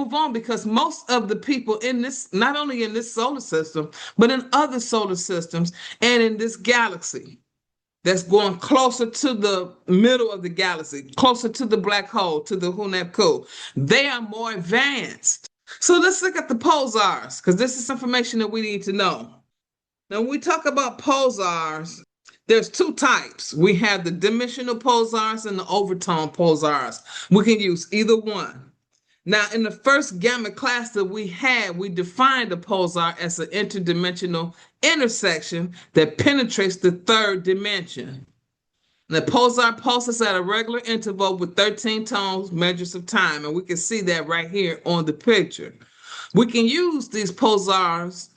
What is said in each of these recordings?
move on because most of the people in this, not only in this solar system, but in other solar systems and in this galaxy that's going closer to the middle of the galaxy, closer to the black hole, to the Hunepku, they are more advanced. So let's look at the pulsars, because this is information that we need to know. Now, when we talk about pulsars, there's two types. We have the dimensional pulsars and the overtone pulsars. We can use either one. Now, in the first gamma class that we had, we defined a pulsar as an interdimensional intersection that penetrates the third dimension. The pulsar pulses at a regular interval with 13 tones, measures of time, and we can see that right here on the picture. We can use these pulsars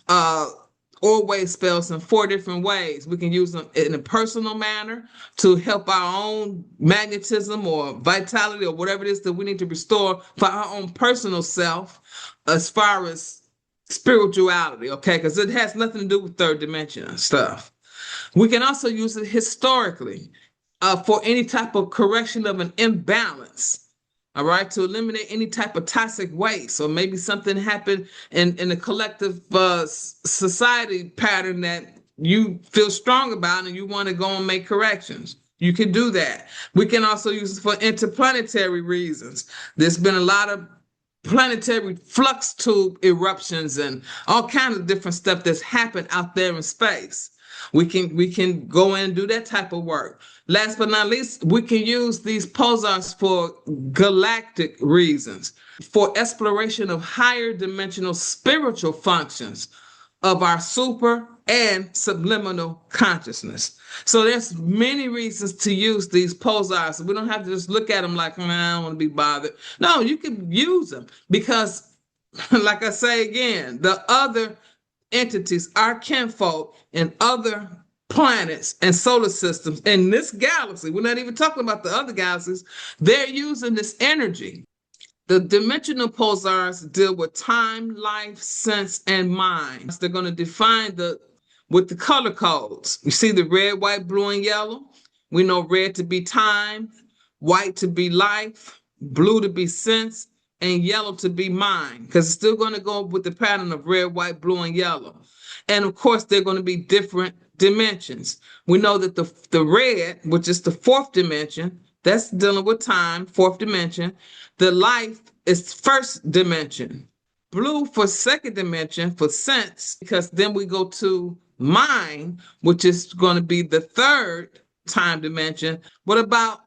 or Wavespells in 4 different ways. We can use them in a personal manner to help our own magnetism or vitality or whatever it is that we need to restore for our own personal self as far as spirituality, okay? Because it has nothing to do with third dimension stuff. We can also use it historically for any type of correction of an imbalance. All right, to eliminate any type of toxic waste, or maybe something happened in a collective society pattern that you feel strong about and you want to go and make corrections. You can do that. We can also use it for interplanetary reasons. There's been a lot of planetary flux tube eruptions and all kinds of different stuff that's happened out there in space. We can go in and do that type of work. Last but not least, we can use these pulsars for galactic reasons, for exploration of higher dimensional spiritual functions of our super and subliminal consciousness. So there's many reasons to use these pulsars. We don't have to just look at them like, man, I don't want to be bothered. No, you can use them because, like I say again, the other entities, our kinfolk, and other planets and solar systems in this galaxy, we're not even talking about the other galaxies, they're using this energy. The dimensional pulsars deal with time, life, sense, and mind. They're going to define with the color codes. You see the red, white, blue, and yellow. We know red to be time, white to be life, blue to be sense, and yellow to be mind, because it's still going to go with the pattern of red, white, blue, and yellow. And of course, they're going to be different dimensions. We know that the red, which is the fourth dimension, that's dealing with time, fourth dimension. The life is first dimension. Blue for second dimension for sense, because then we go to mind, which is going to be the third time dimension. What about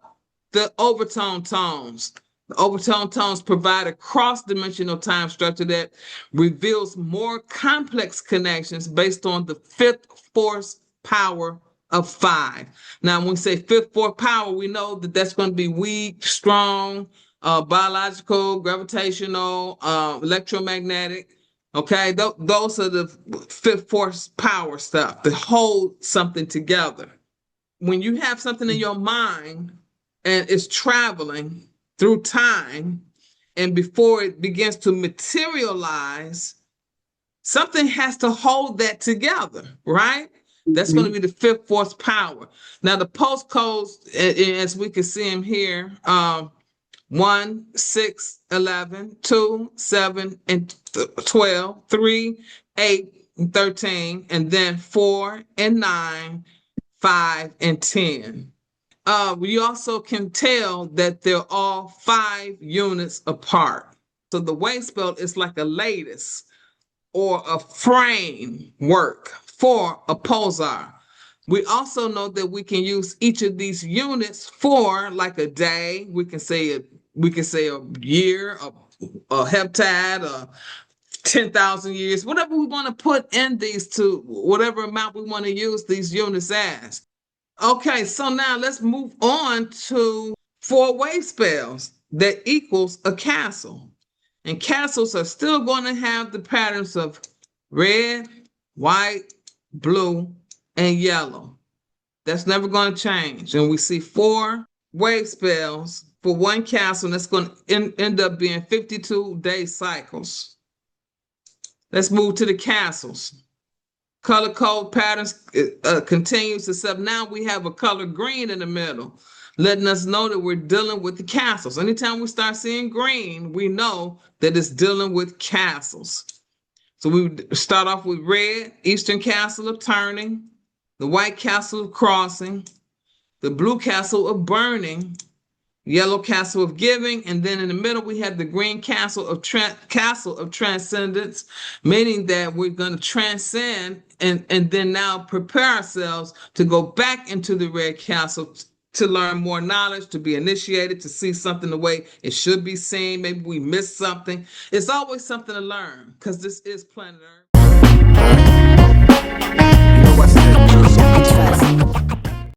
the overtone tones? The overtone tones provide a cross-dimensional time structure that reveals more complex connections based on the fifth force power of 5. Now, when we say fifth force power, we know that that's going to be weak, strong, biological, gravitational, electromagnetic. Okay, those are the fifth force power stuff that hold something together. When you have something in your mind and it's traveling through time, and before it begins to materialize, something has to hold that together, right? That's going to be the fifth force power. Now, the pulse codes, as we can see them here, 1, 6, 11, 2, 7, and 12, 3, 8, and 13, and then 4 and 9, 5 and 10. We also can tell that they're all 5 units apart. So the Wavespell is like a lattice or a framework for a pulsar. We also know that we can use each of these units for like a day. We can say a year, a heptad, 10,000 years, whatever we want to put in these to whatever amount we want to use these units as. Okay, so now let's move on to 4 Wavespells that equals a castle. And castles are still going to have the patterns of red, white, blue, and yellow. That's never going to change. And we see 4 Wavespells for 1 castle, and that's going to end up being 52-day cycles. Let's move to the castles. Color code patterns continues, except now we have a color green in the middle. letting us know that we're dealing with the castles. Anytime we start seeing green, we know that it's dealing with castles. So we start off with red, Eastern Castle of Turning, the White Castle of Crossing, the Blue Castle of Burning, Yellow Castle of Giving, and then in the middle we have the Green Castle of Transcendence, meaning that we're going to transcend and then now prepare ourselves to go back into the Red Castle to learn more knowledge, to be initiated, to see something the way it should be seen. Maybe we missed something. It's always something to learn because this is planet Earth. You know what's